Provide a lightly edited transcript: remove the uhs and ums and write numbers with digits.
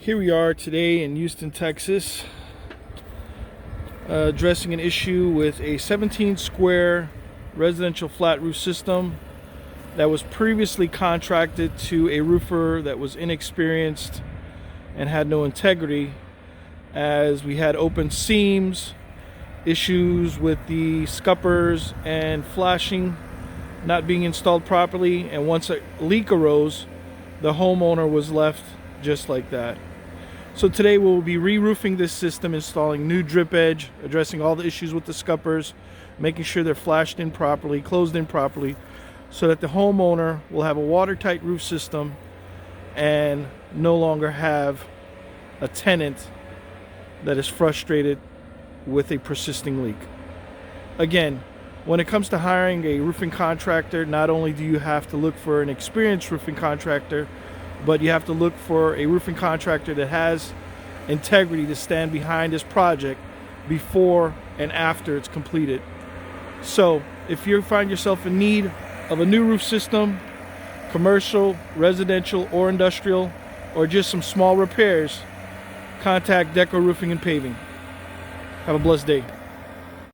Here we are today in Houston, Texas, addressing an issue with a 17 square residential flat roof system that was previously contracted to a roofer that was inexperienced and had no integrity, as we had open seams, issues with the scuppers and flashing not being installed properly, and once a leak arose, the homeowner was left just like that. So today we'll be re-roofing this system, installing new drip edge, addressing all the issues with the scuppers, making sure they're flashed in properly, closed in properly, so that the homeowner will have a watertight roof system and no longer have a tenant that is frustrated with a persisting leak. Again, when it comes to hiring a roofing contractor, not only do you have to look for an experienced roofing contractor, but you have to look for a roofing contractor that has integrity to stand behind this project before and after it's completed. So if you find yourself in need of a new roof system, commercial, residential, or industrial, or just some small repairs, contact Deco Roofing and Paving. Have a blessed day.